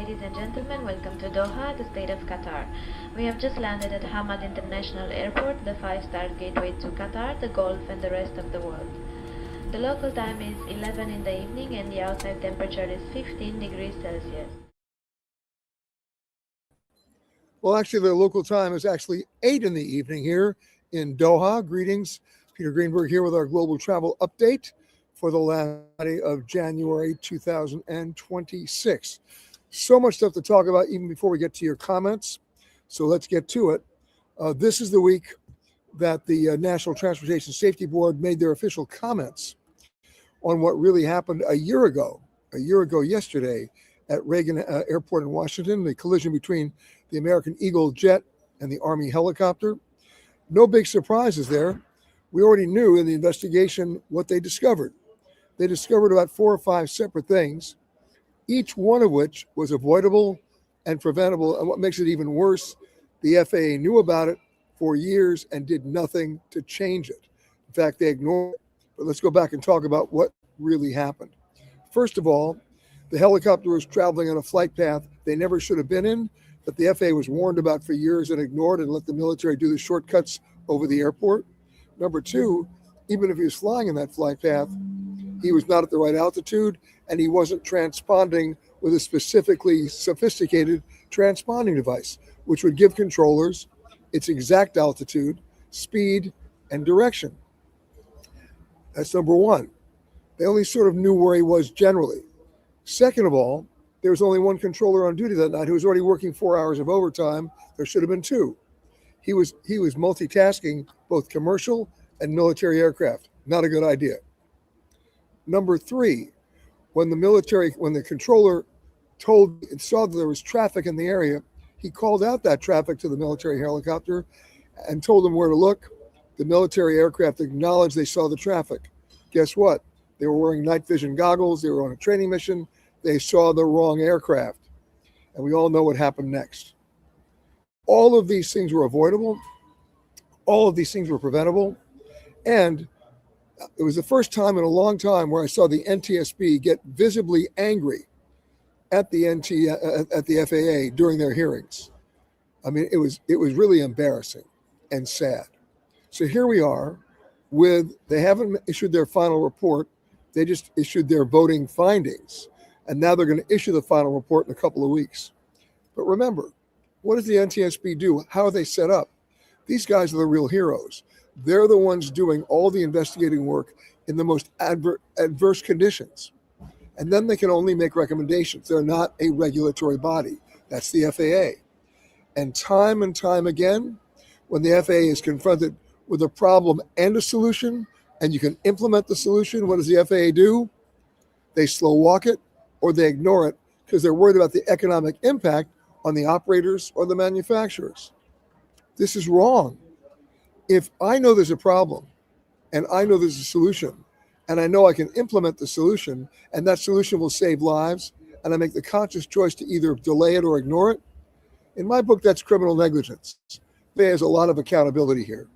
ladies and gentlemen, welcome to Doha, the state of Qatar. We have just landed at Hamad International Airport, the five-star gateway to Qatar, the Gulf, and the rest of the world. The local time is 11 in the evening and the outside temperature is 15 degrees Celsius. Well, actually, the local time is actually 8 in the evening here in Doha. Greetings. Peter Greenberg here with our global travel update for the last Friday of January 2026. So much stuff to talk about even before we get to your comments. So let's get to it. This is the week that the National Transportation Safety Board made their official comments on what really happened a year ago yesterday at Reagan Airport in Washington, the collision between the American Eagle jet and the Army helicopter. No big surprises there. We already knew in the investigation what they discovered. They discovered about 4 or 5 separate things, each one of which was avoidable and preventable. And what makes it even worse, the FAA knew about it for years and did nothing to change it. In fact, they ignored it. But let's go back and talk about what really happened. First of all, the helicopter was traveling on a flight path they never should have been in, that the FAA was warned about for years and ignored and let the military do the shortcuts over the airport. Number two, even if he was flying in that flight path, he was not at the right altitude and he wasn't transponding with a specifically sophisticated transponding device, which would give controllers its exact altitude, speed, and direction. That's number one. They only sort of knew where he was generally. Second of all, there was only one controller on duty that night who was already working 4 hours of overtime. There should have been 2. He was multitasking both commercial and military aircraft. Not a good idea. Number 3, when the controller saw that there was traffic in the area, he called out that traffic to the military helicopter and told them where to look. The military aircraft acknowledged they saw the traffic. Guess what? They were wearing night vision goggles. They were on a training mission. They saw the wrong aircraft. And we all know what happened next. All of these things were avoidable. All of these things were preventable. And it was the first time in a long time where I saw the NTSB get visibly angry at the FAA during their hearings. I mean, it was really embarrassing and sad. So here we are they haven't issued their final report. They just issued their voting findings. And now they're going to issue the final report in a couple of weeks. But remember, what does the NTSB do? How are they set up? These guys are the real heroes. They're the ones doing all the investigating work in the most adverse conditions. And then they can only make recommendations. They're not a regulatory body. That's the FAA. And time again, when the FAA is confronted with a problem and a solution, and you can implement the solution, what does the FAA do? They slow walk it or they ignore it because they're worried about the economic impact on the operators or the manufacturers. This is wrong. If I know there's a problem and I know there's a solution and I know I can implement the solution and that solution will save lives and I make the conscious choice to either delay it or ignore it, in my book, that's criminal negligence. There's a lot of accountability here.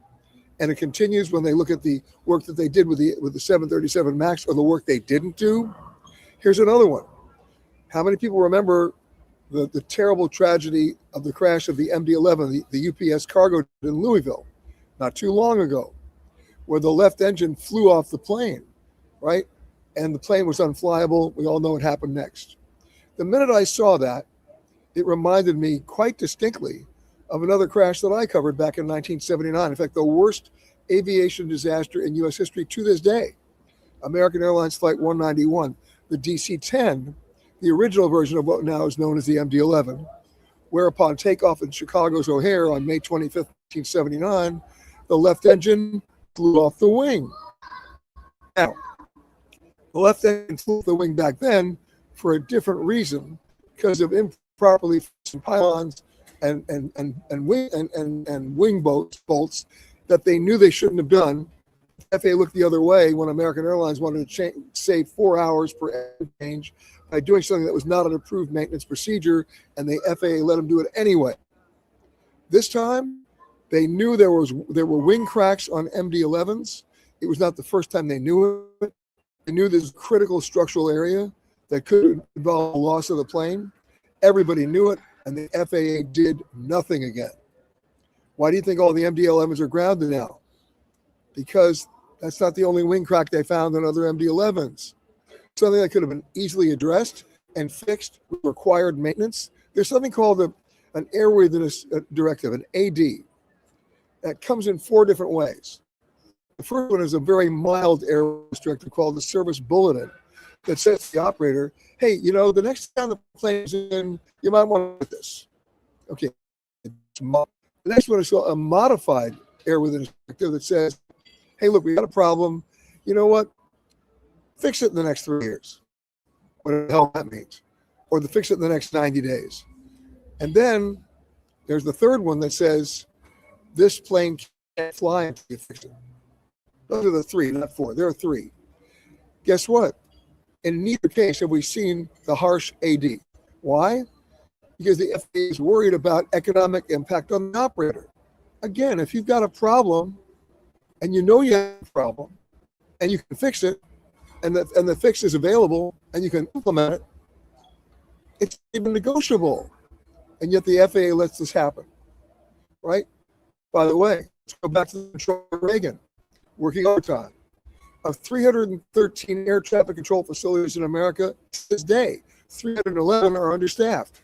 And it continues when they look at the work that they did with the 737 MAX or the work they didn't do. Here's another one. How many people remember the terrible tragedy of the crash of the MD-11, the UPS cargo in Louisville, not too long ago, where the left engine flew off the plane, right? And the plane was unflyable. We all know what happened next. The minute I saw that, it reminded me quite distinctly of another crash that I covered back in 1979. In fact, the worst aviation disaster in U.S. history to this day. American Airlines Flight 191, the DC-10, the original version of what now is known as the MD-11, where upon takeoff in Chicago's O'Hare on May 25th, 1979, the left engine flew off the wing. Now, the left engine flew off the wing back then for a different reason, because of improperly fastened pylons and wing bolts that they knew they shouldn't have done. The FAA looked the other way when American Airlines wanted to save 4 hours per change by doing something that was not an approved maintenance procedure, and the FAA let them do it anyway. This time, they knew there were wing cracks on MD-11s. It was not the first time they knew it. They knew this critical structural area that could involve the loss of the plane, Everybody knew it, and the FAA did nothing again. Why do you think all the MD-11s are grounded now? Because that's not the only wing crack they found on other MD-11s. Something that could have been easily addressed and fixed with required maintenance. There's something called an airworthiness directive, an AD, that comes in 4 different ways. The first one is a very mild airworthiness directive called the service bulletin that says to the operator, hey, the next time the plane is in, you might want to do this. Okay. The next one is called a modified airworthiness directive that says, hey, look, we got a problem. You know what? Fix it in the next 3 years. Whatever the hell that means. Or to fix it in the next 90 days. And then there's the third one that says, this plane can't fly until you fix it. Those are the 3, not 4. There are 3. Guess what? In neither case have we seen the harsh AD. Why? Because the FAA is worried about economic impact on the operator. Again, if you've got a problem and you know you have a problem and you can fix it and the fix is available and you can implement it, it's even negotiable. And yet the FAA lets this happen, right? By the way, let's go back to the control of Reagan, working overtime. Of 313 air traffic control facilities in America, to this day, 311 are understaffed,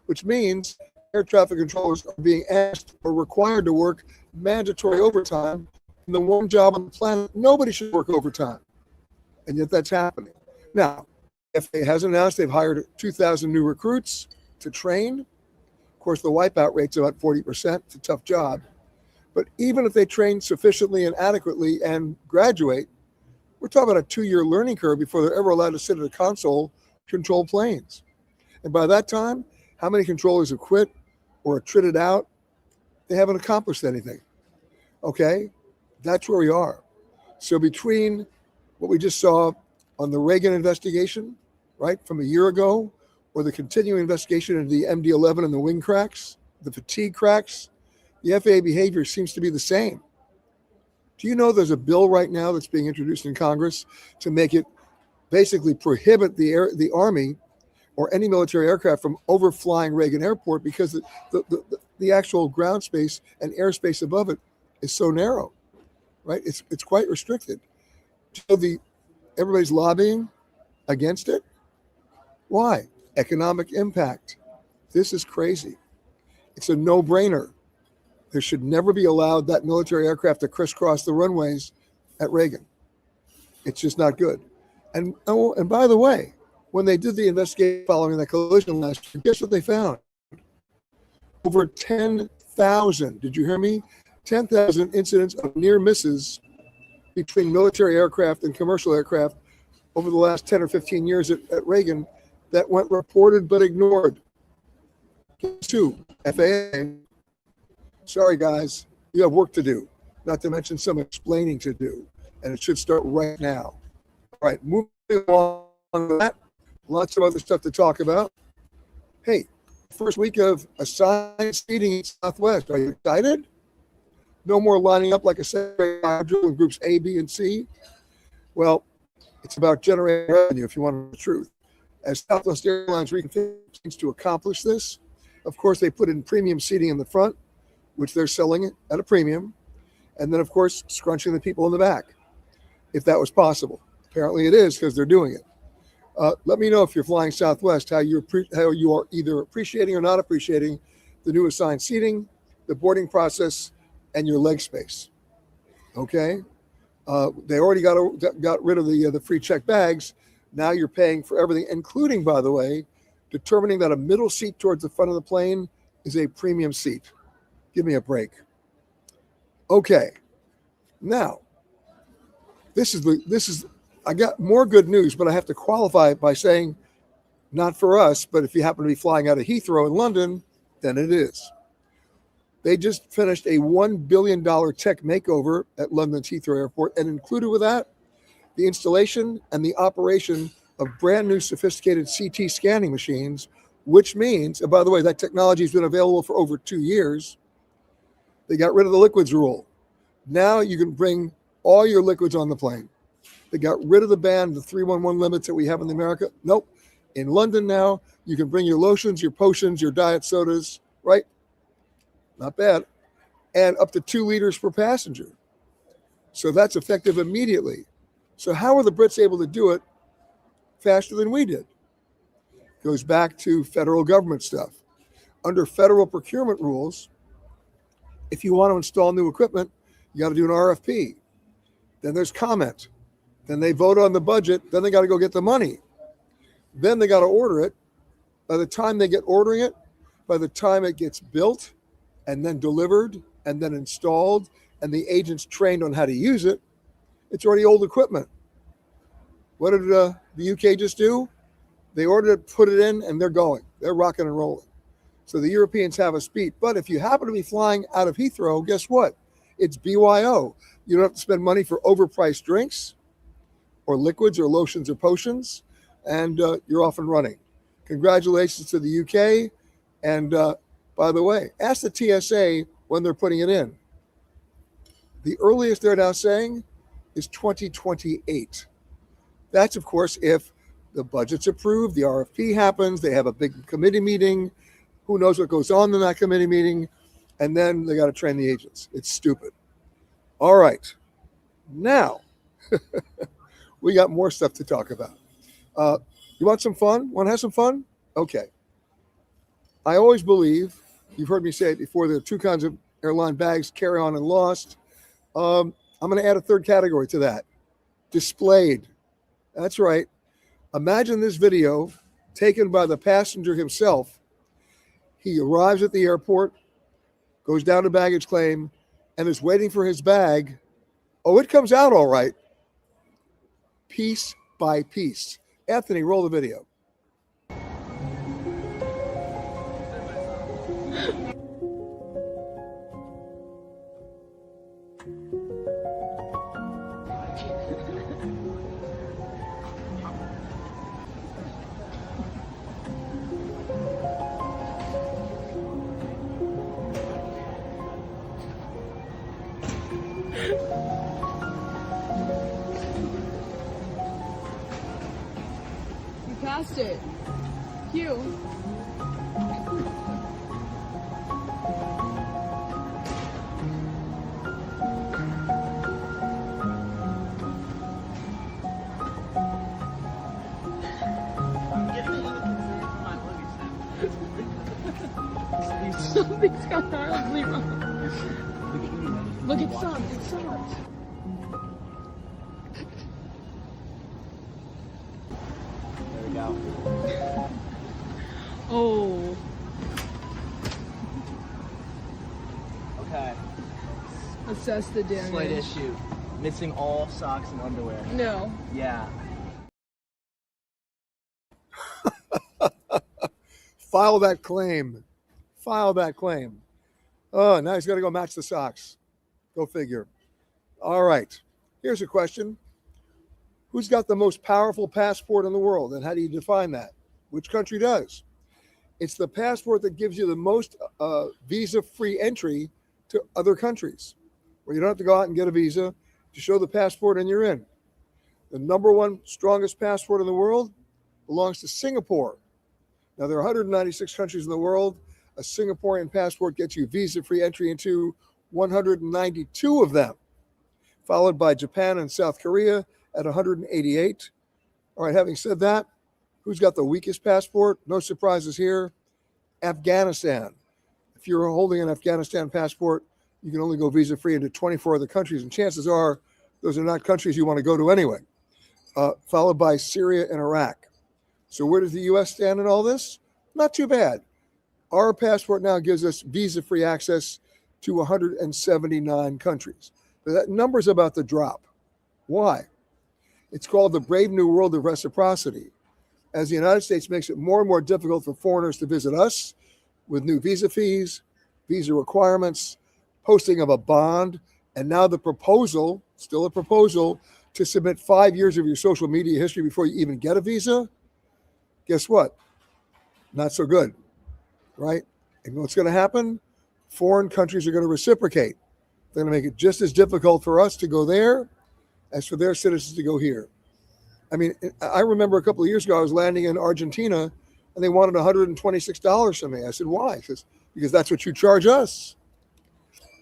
which means air traffic controllers are being asked or required to work mandatory overtime. And the one job on the planet, nobody should work overtime. And yet that's happening. Now, FAA has announced they've hired 2,000 new recruits to train. Of course, the wipeout rate's about 40%. It's a tough job. But even if they train sufficiently and adequately and graduate, we're talking about a 2-year learning curve before they're ever allowed to sit at a console, control planes. And by that time, how many controllers have quit or are tritted out? They haven't accomplished anything. Okay? That's where we are. So between what we just saw on the Reagan investigation, right, from a year ago, or the continuing investigation into the MD-11 and the wing cracks, the fatigue cracks, the FAA behavior seems to be the same. Do you know there's a bill right now that's being introduced in Congress to make it basically prohibit the Army or any military aircraft from overflying Reagan Airport because the actual ground space and airspace above it is so narrow, right? It's quite restricted. So everybody's lobbying against it. Why? Economic impact. This is crazy. It's a no-brainer. There should never be allowed that military aircraft to crisscross the runways at Reagan. It's just not good. And by the way, when they did the investigation following that collision last year, guess what they found? Over 10,000, did you hear me? 10,000 incidents of near misses between military aircraft and commercial aircraft over the last 10 or 15 years at Reagan that went reported but ignored. Guess who? FAA. Sorry, guys, you have work to do, not to mention some explaining to do, and it should start right now. All right, moving on to that, lots of other stuff to talk about. Hey, first week of assigned seating in Southwest. Are you excited? No more lining up like a second drill in groups A, B, and C. Well, it's about generating revenue if you want the truth. As Southwest Airlines reconfigures to accomplish this, of course, they put in premium seating in the front, which they're selling it at a premium, and then, of course, scrunching the people in the back, if that was possible. Apparently it is because they're doing it. Let me know if you're flying Southwest, how you are either appreciating or not appreciating the new assigned seating, the boarding process, and your leg space. Okay? They already got rid of the free check bags. Now you're paying for everything, including, by the way, determining that a middle seat towards the front of the plane is a premium seat. Give me a break. Okay. Now, I got more good news, but I have to qualify it by saying, not for us, but if you happen to be flying out of Heathrow in London, then it is. They just finished a $1 billion tech makeover at London's Heathrow Airport, and included with that, the installation and the operation of brand new sophisticated CT scanning machines, which means, and by the way, that technology has been available for over 2 years. They got rid of the liquids rule. Now you can bring all your liquids on the plane. They got rid of the ban, the 311 limits that we have in America. Nope. In London now, you can bring your lotions, your potions, your diet sodas, right? Not bad. And up to 2 liters per passenger. So that's effective immediately. So how are the Brits able to do it faster than we did? Goes back to federal government stuff. Under federal procurement rules, if you want to install new equipment, you got to do an RFP. Then there's comment. Then they vote on the budget. Then they got to go get the money. Then they got to order it. By the time they get ordering it, by the time it gets built and then delivered and then installed and the agents trained on how to use it, it's already old equipment. What did the UK just do? They ordered it, put it in, and they're going. They're rocking and rolling. So the Europeans have us beat. But if you happen to be flying out of Heathrow, guess what? It's BYO. You don't have to spend money for overpriced drinks or liquids or lotions or potions, and you're off and running. Congratulations to the UK. And by the way, ask the TSA when they're putting it in. The earliest they're now saying is 2028. That's, of course, if the budget's approved, the RFP happens, they have a big committee meeting. Who knows what goes on in that committee meeting? And then they got to train the agents. It's stupid. All right. Now, we got more stuff to talk about. You want some fun? Want to have some fun? Okay. I always believe, you've heard me say it before, there are 2 kinds of airline bags, carry-on and lost. I'm going to add a 3rd category to that. Displayed. That's right. Imagine this video taken by the passenger himself. He arrives at the airport, goes down to baggage claim, and is waiting for his bag. Oh, it comes out all right. Piece by piece. Anthony, roll the video. You passed it. Hugh. Something's got horribly wrong. Look, it's stopped. It's stopped. There we go. Oh. Okay. Assess the damage. Slight issue. Missing all socks and underwear. No. Yeah. File that claim. File that claim. Oh, now he's got to go match the socks. Go figure. All right. Here's a question. Who's got the most powerful passport in the world? And how do you define that? Which country does? It's the passport that gives you the most visa-free entry to other countries, where you don't have to go out and get a visa. To show the passport and you're in. The number 1 strongest passport in the world belongs to Singapore. Now, there are 196 countries in the world. A Singaporean passport gets you visa-free entry into 192 of them, followed by Japan and South Korea at 188. All right, having said that, who's got the weakest passport? No surprises here. Afghanistan. If you're holding an Afghanistan passport, you can only go visa-free into 24 other countries, and chances are those are not countries you want to go to anyway, followed by Syria and Iraq. So where does the U.S. stand in all this? Not too bad. Our passport now gives us visa-free access to 179 countries. But that number's about to drop. Why? It's called the brave new world of reciprocity. As the United States makes it more and more difficult for foreigners to visit us with new visa fees, visa requirements, posting of a bond, and now the proposal, still a proposal, to submit 5 years of your social media history before you even get a visa. Guess what? Not so good, right? And what's going to happen? Foreign countries are going to reciprocate. They're going to make it just as difficult for us to go there as for their citizens to go here. I mean, I remember a couple of years ago, I was landing in Argentina and they wanted $126 from me. I said, why? Because that's what you charge us.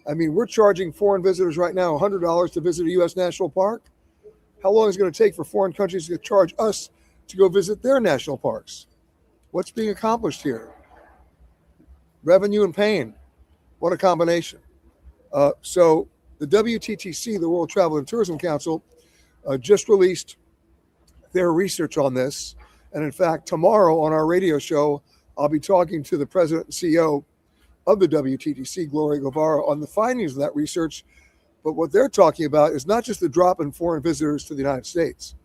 I mean, we're charging foreign visitors right now $100 to visit a U.S. national park. How long is it going to take for foreign countries to charge us to go visit their national parks? What's being accomplished here? Revenue and pain. What a combination. So the WTTC, the World Travel and Tourism Council, just released their research on this. And in fact, tomorrow on our radio show, I'll be talking to the president and CEO of the WTTC, Gloria Guevara, on the findings of that research. But what they're talking about is not just the drop in foreign visitors to the United States.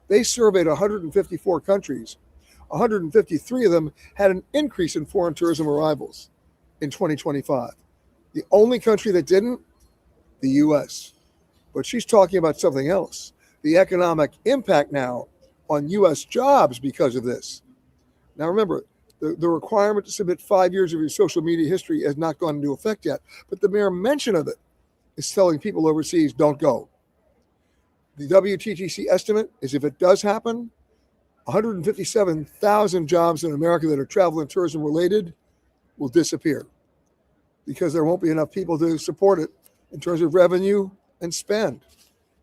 They surveyed 154 countries. 153 of them had an increase in foreign tourism arrivals in 2025. The only country that didn't, the U.S. But she's talking about something else. The economic impact now on U.S. jobs because of this. Now remember, the requirement to submit 5 years of your social media history has not gone into effect yet, but the mere mention of it is telling people overseas, don't go. The WTTC estimate is if it does happen, 157,000 jobs in America that are travel and tourism related will disappear because there won't be enough people to support it in terms of revenue and spend.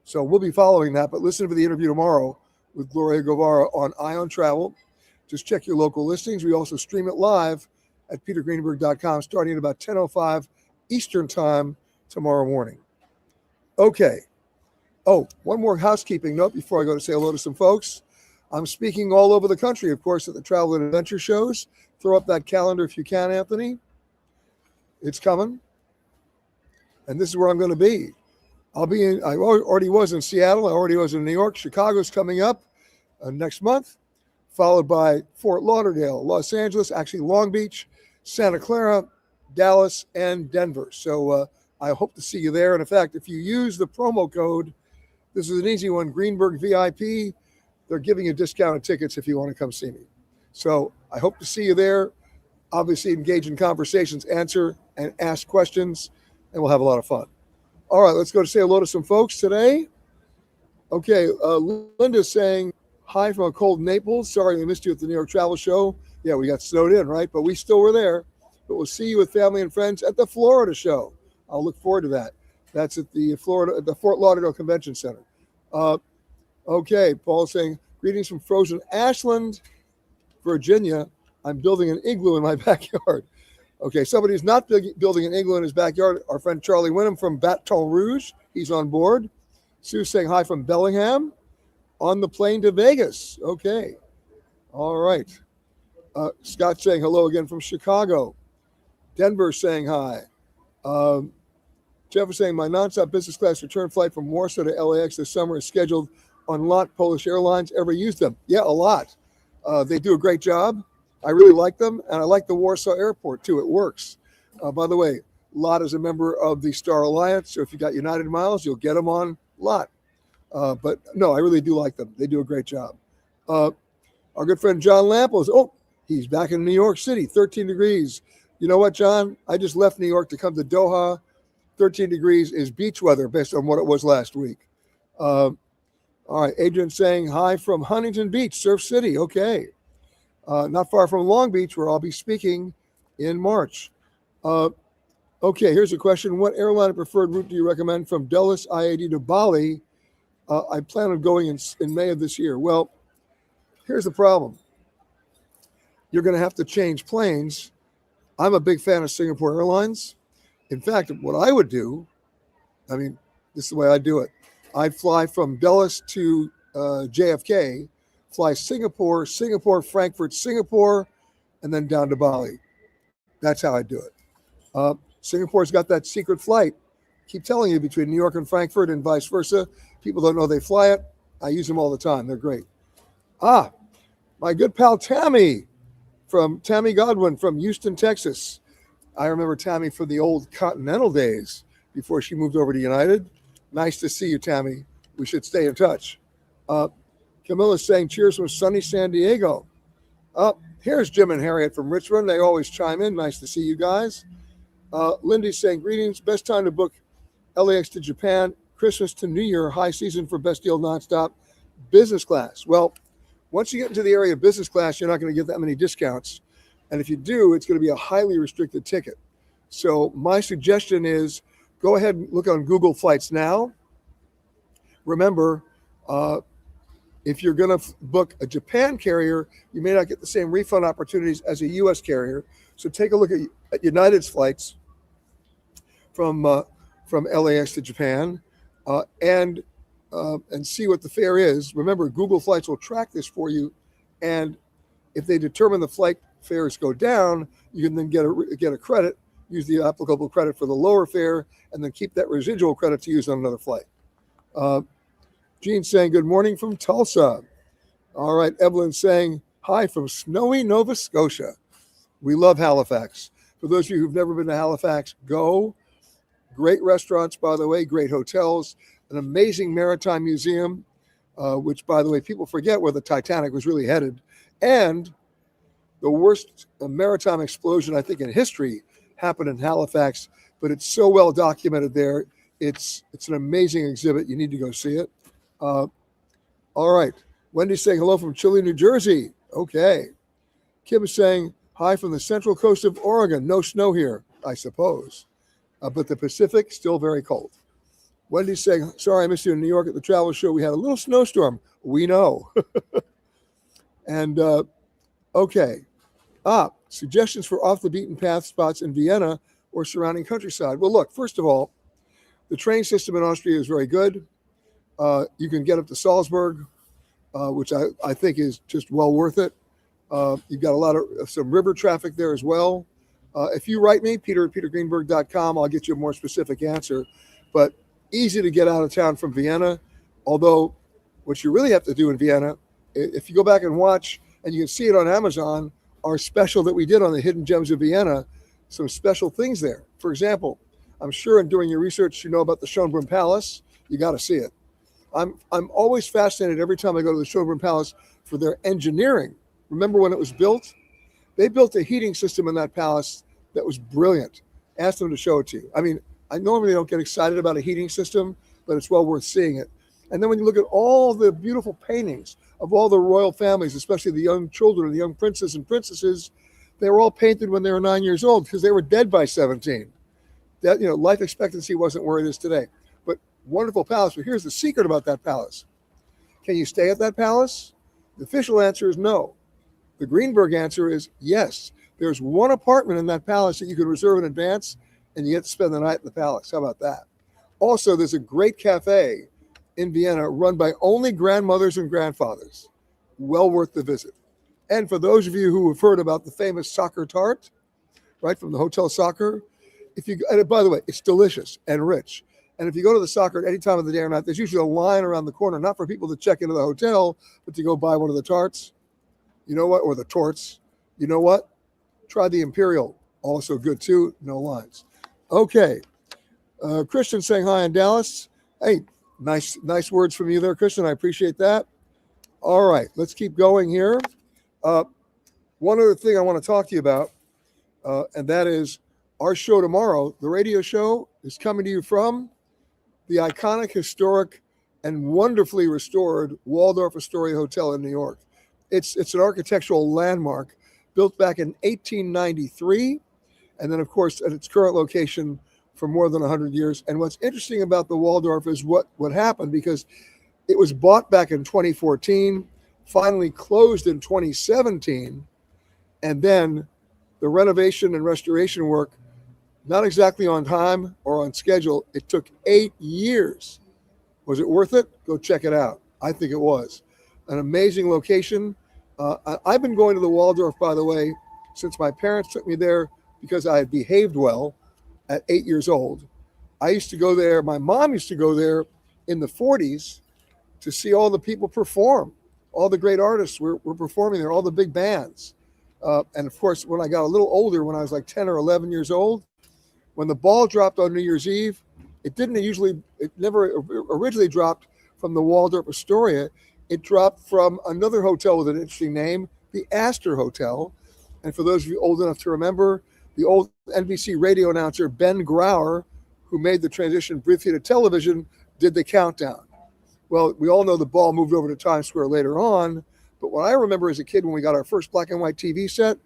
So we'll be following that, but listen for the interview tomorrow with Gloria Guevara on Ion Travel. Just check your local listings. We also stream it live at petergreenberg.com starting at about 10:05 Eastern Time tomorrow morning. Okay. Oh, one more housekeeping note before I go to say hello to some folks. I'm speaking all over the country, of course, at the Travel and Adventure shows. Throw up that calendar if you can, Anthony. It's coming. And this is where I'm going to be. I already was in Seattle. I already was in New York. Chicago's coming up next month, followed by Fort Lauderdale, Los Angeles, actually Long Beach, Santa Clara, Dallas, and Denver. So I hope to see you there. And in fact, if you use the promo code, this is an easy one, Greenberg VIP, they're giving you discounted tickets if you want to come see me. So I hope to see you there. Obviously, engage in conversations, answer and ask questions, and we'll have a lot of fun. All right, let's go to say hello to some folks today. Okay, Linda's saying hi from a cold Naples. Sorry we missed you at the New York Travel Show. Yeah, we got snowed in, right? But we still were there. But we'll see you with family and friends at the Florida Show. I'll look forward to that. That's at the Fort Lauderdale Convention Center. Okay, Paul's saying, greetings from frozen Ashland, Virginia. I'm building an igloo in my backyard. Okay, somebody who's not building an igloo in his backyard, our friend Charlie Wyndham from Baton Rouge. He's on board. Sue's saying hi from Bellingham. On the plane to Vegas. Okay. All right. Scott saying hello again from Chicago. Denver saying hi. Jeff is saying my nonstop business class return flight from Warsaw to LAX this summer is scheduled on LOT Polish Airlines. Ever used them? Yeah, a lot. They do a great job. I really like them, and I like the Warsaw Airport too. It works. By the way, LOT is a member of the Star Alliance, so if you got United Miles, you'll get them on LOT. But no, I really do like them. They do a great job. Our good friend John Lampos, he's back in New York City, 13 degrees. You know what, John? I just left New York to come to Doha. 13 degrees is beach weather based on what it was last week. All right, Adrian saying hi from Huntington Beach, Surf City. Okay. Not far from Long Beach, where I'll be speaking in March. Okay, here's a question. What airline preferred route do you recommend from Dulles IAD to Bali? I plan on going in May of this year. Well, here's the problem. You're going to have to change planes. I'm a big fan of Singapore Airlines. In fact, what I would do, this is the way I do it. I'd fly from Dulles to JFK, fly Singapore, Frankfurt, Singapore, and then down to Bali. That's how I do it. Singapore's got that secret flight. Keep telling you, between New York and Frankfurt and vice versa. People don't know they fly it. I use them all the time. They're great. My good pal Tammy Godwin from Houston, Texas. I remember Tammy from the old Continental days before she moved over to United. Nice to see you, Tammy. We should stay in touch. Camilla's saying cheers from sunny San Diego. Here's Jim and Harriet from Richmond. They always chime in. Nice to see you guys. Lindy's saying greetings. Best time to book LAX to Japan, Christmas to New Year, high season for best deal nonstop. business class. Well, once you get into the area of business class, you're not going to get that many discounts. And if you do, it's going to be a highly restricted ticket. So my suggestion is go ahead and look on Google Flights now. Remember, if you're going to book a Japan carrier, you may not get the same refund opportunities as a U.S. carrier. So take a look at United's flights from LAX to Japan, and see what the fare is. Remember, Google Flights will track this for you, and if they determine the flight fares go down, you can then get a credit, use the applicable credit for the lower fare, and then keep that residual credit to use on another flight. Gene saying good morning from Tulsa. All right, Evelyn saying hi from snowy Nova Scotia. We love Halifax. For those of you who've never been to Halifax, go. Great restaurants, by the way, great hotels, an amazing maritime museum, which, by the way, people forget where the Titanic was really headed. And the worst maritime explosion, I think, in history happened in Halifax, but it's so well documented there. It's an amazing exhibit. You need to go see it. All right. Wendy's saying hello from Chile, New Jersey. Okay. Kim is saying hi from the central coast of Oregon. No snow here, I suppose. But the Pacific, still very cold. Wendy's saying, sorry, I missed you in New York at the travel show. We had a little snowstorm. We know. And, okay. Suggestions for off the beaten path spots in Vienna or surrounding countryside. Well, look, first of all, the train system in Austria is very good. You can get up to Salzburg, which I think is just well worth it. You've got a lot of some river traffic there as well. If you write me, peter@petergreenberg.com, I'll get you a more specific answer. But easy to get out of town from Vienna. Although what you really have to do in Vienna, if you go back and watch, and you can see it on Amazon, our special that we did on the Hidden Gems of Vienna, some special things there. For example, I'm sure in doing your research, you know about the Schönbrunn Palace. You got to see it. I'm always fascinated every time I go to the Schönbrunn Palace for their engineering. Remember when it was built? They built a heating system in that palace that was brilliant. Ask them to show it to you. I mean, I normally don't get excited about a heating system, but it's well worth seeing it. And then when you look at all the beautiful paintings of all the royal families, especially the young children, the young princes and princesses, they were all painted when they were 9 years old because they were dead by 17. That, life expectancy wasn't where it is today. But wonderful palace. But here's the secret about that palace. Can you stay at that palace? The official answer is no. The Greenberg answer is yes. There's one apartment in that palace that you can reserve in advance, and you get to spend the night in the palace. How about that? Also, there's a great cafe in Vienna run by only grandmothers and grandfathers. Well worth the visit. And for those of you who have heard about the famous soccer tart, right, from the Hotel Soccer, and by the way, it's delicious and rich. And if you go to the Soccer at any time of the day or night, there's usually a line around the corner, not for people to check into the hotel, but to go buy one of the tarts. You know what? Or the torts. You know what? Try the Imperial. Also good too. No lines. Okay. Christian saying hi in Dallas. Hey, nice words from you there, Christian. I appreciate that. All right. Let's keep going here. One other thing I want to talk to you about, and that is our show tomorrow. The radio show is coming to you from the iconic, historic, and wonderfully restored Waldorf Astoria Hotel in New York. It's an architectural landmark built back in 1893, and then, of course, at its current location for more than 100 years. And what's interesting about the Waldorf is what happened, because it was bought back in 2014, finally closed in 2017, and then the renovation and restoration work, not exactly on time or on schedule. It took 8 years. Was it worth it? Go check it out. I think it was. An amazing location. I've been going to the Waldorf, by the way, since my parents took me there because I had behaved well at 8 years old. I used to go there. My mom used to go there in the 40s to see all the people perform. All the great artists were performing there, all the big bands. And of course, when I got a little older, when I was like 10 or 11 years old, when the ball dropped on New Year's Eve, it never originally dropped from the Waldorf Astoria. It dropped from another hotel with an interesting name, the Astor Hotel. And for those of you old enough to remember, the old NBC radio announcer, Ben Grauer, who made the transition briefly to television, did the countdown. Well, we all know the ball moved over to Times Square later on, but what I remember as a kid when we got our first black and white TV set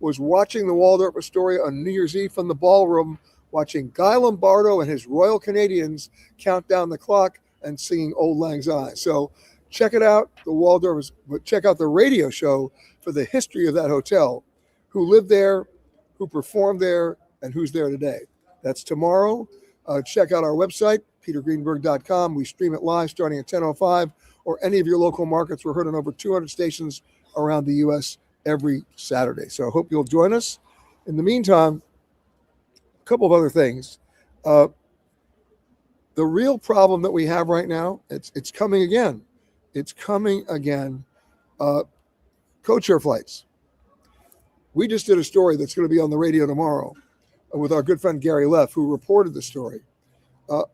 was watching the Waldorf Astoria on New Year's Eve from the ballroom, watching Guy Lombardo and his Royal Canadians count down the clock and singing Old Lang Syne. So check it out, the Waldorf, check out the radio show for the history of that hotel, who lived there, who performed there, and who's there today. That's tomorrow. Check out our website, petergreenberg.com. We stream it live starting at 10:05, or any of your local markets. We're heard on over 200 stations around the U.S. every Saturday. So I hope you'll join us. In the meantime, a couple of other things. The real problem that we have right now, it's coming again. It's coming again. Codeshare flights. We just did a story that's going to be on the radio tomorrow with our good friend Gary Leff, who reported the story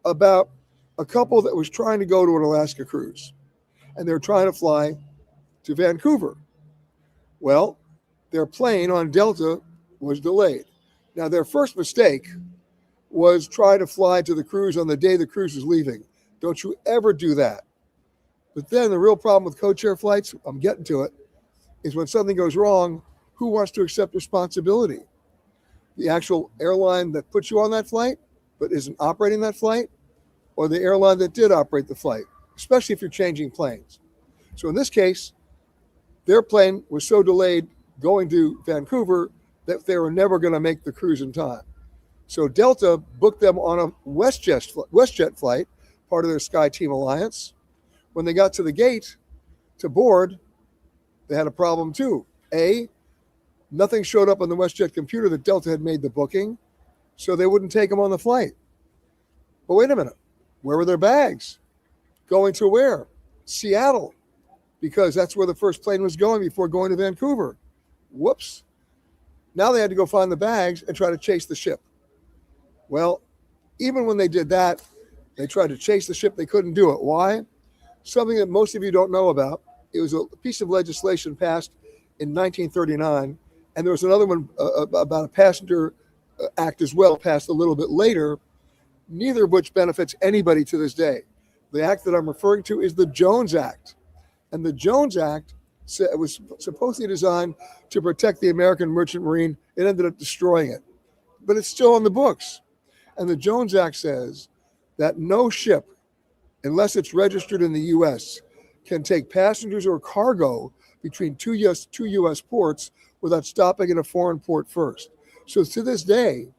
about a couple that was trying to go to an Alaska cruise, and they're trying to fly to Vancouver. Well, their plane on Delta was delayed. Now, their first mistake was try to fly to the cruise on the day the cruise was leaving. Don't you ever do that. But then the real problem with codeshare flights, I'm getting to it, is when something goes wrong, who wants to accept responsibility? The actual airline that puts you on that flight but isn't operating that flight, or the airline that did operate the flight, especially if you're changing planes. So in this case, their plane was so delayed going to Vancouver that they were never going to make the cruise in time. So Delta booked them on a WestJet flight, part of their SkyTeam Alliance. When they got to the gate to board, they had a problem too. Nothing showed up on the WestJet computer that Delta had made the booking, so they wouldn't take them on the flight. But wait a minute, where were their bags? Going to where? Seattle, because that's where the first plane was going before going to Vancouver. Whoops. Now they had to go find the bags and try to chase the ship. Well, even when they did that, they tried to chase the ship. They couldn't do it. Why? Something that most of you don't know about. It was a piece of legislation passed in 1939, and there was another one about a passenger act as well, passed a little bit later, neither of which benefits anybody to this day. The act that I'm referring to is the Jones Act. And the Jones Act was supposedly designed to protect the American merchant marine. It ended up destroying it. But it's still on the books. And the Jones Act says that no ship, unless it's registered in the U.S., can take passengers or cargo between two U.S. ports without stopping at a foreign port first. So to this day,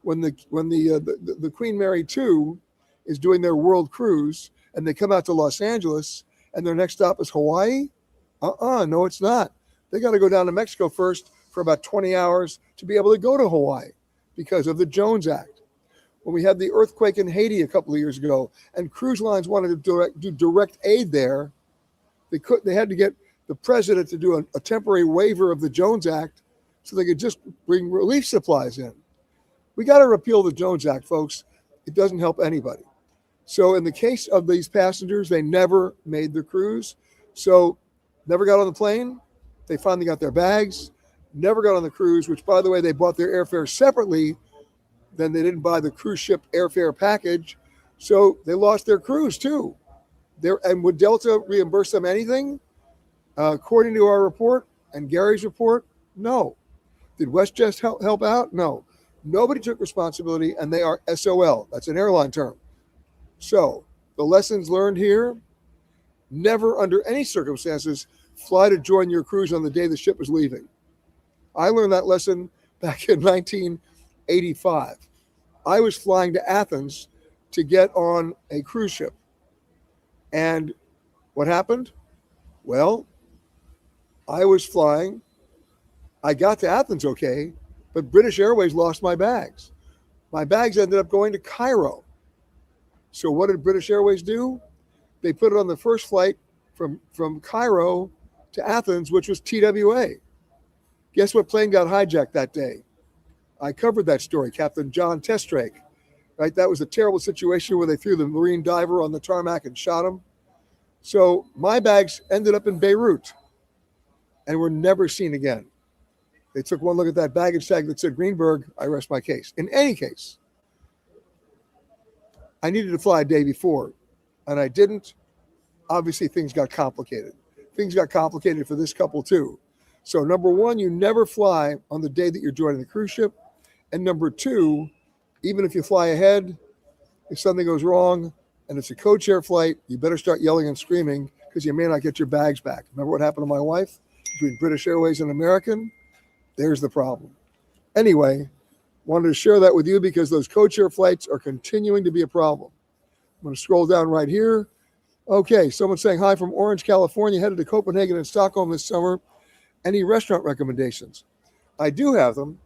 when the Queen Mary II is doing their world cruise and they come out to Los Angeles and their next stop is Hawaii, no, it's not. They got to go down to Mexico first for about 20 hours to be able to go to Hawaii because of the Jones Act. When we had the earthquake in Haiti a couple of years ago and cruise lines wanted to do direct aid there, they had to get the president to do a temporary waiver of the Jones Act so they could just bring relief supplies in. We got to repeal the Jones Act, folks. It doesn't help anybody. So in the case of these passengers, they never made the cruise. So never got on the plane. They finally got their bags, never got on the cruise, which, by the way, they bought their airfare separately. Then they didn't buy the cruise ship airfare package. So they lost their cruise too. And would Delta reimburse them anything? According to our report and Gary's report, no. Did WestJet help out? No. Nobody took responsibility, and they are SOL. That's an airline term. So the lessons learned here, never under any circumstances fly to join your cruise on the day the ship was leaving. I learned that lesson back in 1985. I was flying to Athens to get on a cruise ship. And what happened? Well, I was flying. I got to Athens okay, but British Airways lost my bags. My bags ended up going to Cairo. So what did British Airways do? They put it on the first flight from Cairo to Athens, which was TWA. Guess what plane got hijacked that day? I covered that story, Captain John Testrake. Right? That was a terrible situation where they threw the Marine diver on the tarmac and shot him. So my bags ended up in Beirut and were never seen again. They took one look at that baggage tag that said Greenberg, I rest my case. In any case, I needed to fly a day before, and I didn't. obviously things got complicated. Things got complicated for this couple too. So number one, you never fly on the day that you're joining the cruise ship. And number two, even if you fly ahead, if something goes wrong and it's a code-share flight, you better start yelling and screaming because you may not get your bags back. Remember what happened to my wife between British Airways and American? There's the problem. Anyway, wanted to share that with you because those code-share flights are continuing to be a problem. I'm going to scroll down right here. Okay, someone's saying hi from Orange, California, headed to Copenhagen and Stockholm this summer. Any restaurant recommendations? I do have them.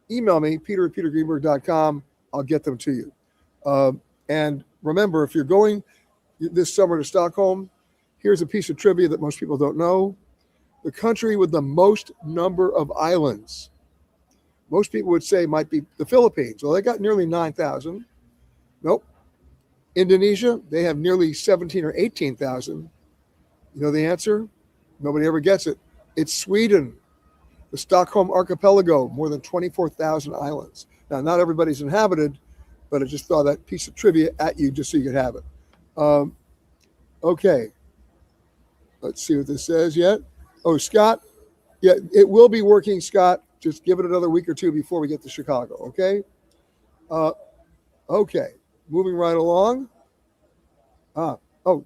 Email me, peter@petergreenberg.com. I'll get them to you. And remember, if you're going this summer to Stockholm, here's a piece of trivia that most people don't know. The country with the most number of islands, most people would say might be the Philippines. Well, they got nearly 9,000. Nope. Indonesia, they have nearly 17 or 18,000. You know the answer? Nobody ever gets it. It's Sweden. The Stockholm Archipelago, more than 24,000 islands. Now, not everybody's inhabited, but I just throw that piece of trivia at you just so you could have it. Okay. Let's see what this says yet. Oh, Scott. Yeah, it will be working, Scott. Just give it another week or two before we get to Chicago, okay? Okay. Moving right along.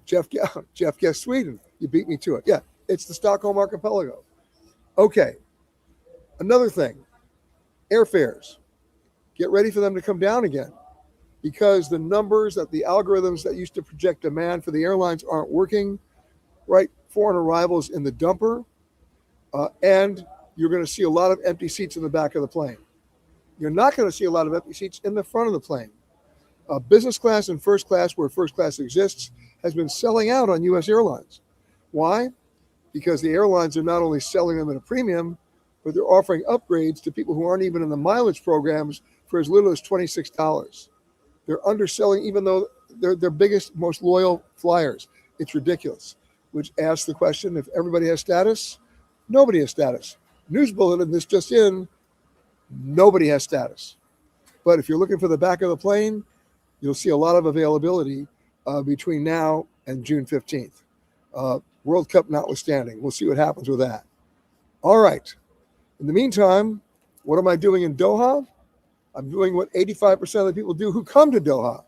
Jeff guessed Sweden. You beat me to it. Yeah, it's the Stockholm Archipelago. Okay. Another thing, airfares. Get ready for them to come down again because the numbers that the algorithms that used to project demand for the airlines aren't working, right? Foreign arrivals in the dumper, and you're going to see a lot of empty seats in the back of the plane. You're not going to see a lot of empty seats in the front of the plane. Business class and first class, where first class exists, has been selling out on U.S. airlines. Why? Because the airlines are not only selling them at a premium, but they're offering upgrades to people who aren't even in the mileage programs for as little as $26. They're underselling, even though they're their biggest, most loyal flyers. It's ridiculous, which asks the question, if everybody has status, nobody has status. News bulletin, this just in, nobody has status. But if you're looking for the back of the plane, you'll see a lot of availability between now and June 15th. World Cup notwithstanding. We'll see what happens with that. All right. In the meantime, what am I doing in Doha? I'm doing what 85% of the people do who come to Doha.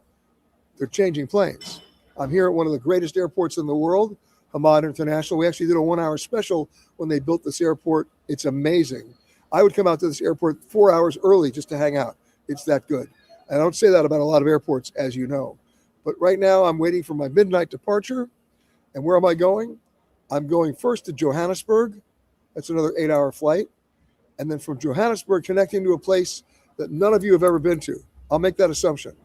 They're changing planes. I'm here at one of the greatest airports in the world, Hamad International. We actually did a 1-hour special when they built this airport. It's amazing. I would come out to this airport 4 hours early just to hang out. It's that good. I don't say that about a lot of airports, as you know. But right now, I'm waiting for my midnight departure. And where am I going? I'm going first to Johannesburg. That's another 8-hour flight. And then from Johannesburg, connecting to a place that none of you have ever been to. I'll make that assumption.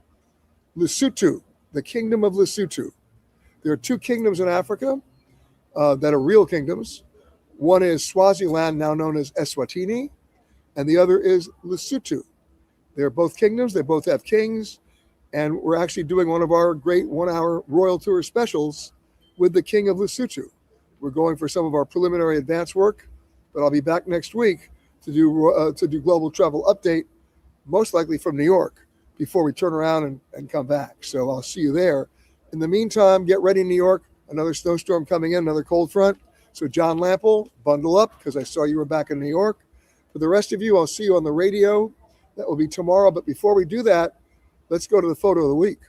Lesotho, the Kingdom of Lesotho. There are two kingdoms in Africa that are real kingdoms. One is Swaziland, now known as Eswatini, and the other is Lesotho. They're both kingdoms. They both have kings. And we're actually doing one of our great 1-hour royal tour specials with the King of Lesotho. We're going for some of our preliminary advance work, but I'll be back next week to do global travel update, most likely from New York, before we turn around and come back. So I'll see you there. In the meantime, get ready, New York. Another snowstorm coming in, another cold front. So John Lample, bundle up because I saw you were back in New York. For the rest of you, I'll see you on the radio. That will be tomorrow. But before we do that, let's go to the photo of the week.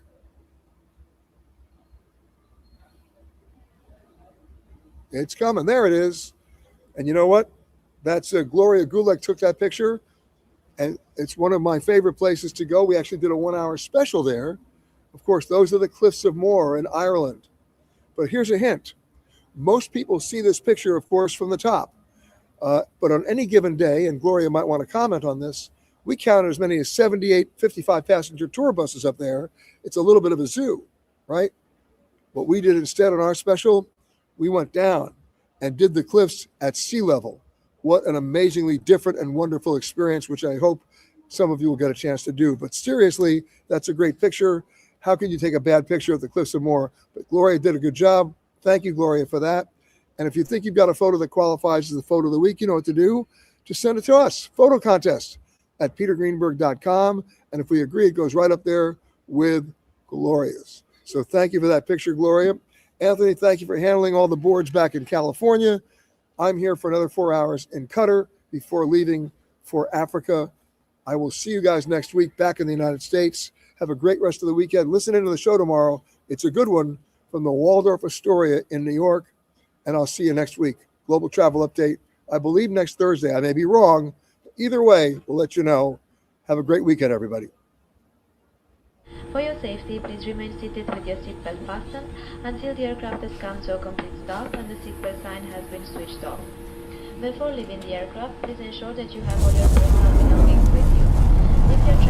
It's coming. There it is. And you know what? That's Gloria Gulek took that picture. And it's one of my favorite places to go. We actually did a 1-hour special there. Of course, those are the Cliffs of Moher in Ireland. But here's a hint. Most people see this picture, of course, from the top. But on any given day, and Gloria might want to comment on this, we count as many as 78 55-passenger tour buses up there. It's a little bit of a zoo, right? What we did instead on our special, we went down and did the cliffs at sea level. What an amazingly different and wonderful experience, which I hope some of you will get a chance to do. But seriously, that's a great picture. How can you take a bad picture of the Cliffs of Moher? But Gloria did a good job. Thank you, Gloria, for that. And if you think you've got a photo that qualifies as the photo of the week, you know what to do. Just send it to us. Photo contest at petergreenberg.com. And if we agree, it goes right up there with Gloria's. So thank you for that picture, Gloria. Anthony, thank you for handling all the boards back in California. I'm here for another 4 hours in Qatar before leaving for Africa. I will see you guys next week back in the United States. Have a great rest of the weekend. Listen into the show tomorrow. It's a good one from the Waldorf Astoria in New York. And I'll see you next week. Global Travel Update, I believe next Thursday. I may be wrong. Either way, we'll let you know. Have a great weekend, everybody. For your safety, please remain seated with your seatbelt fastened until the aircraft has come to a complete stop and the seatbelt sign has been switched off. Before leaving the aircraft, please ensure that you have all your personal belongings with you. If you're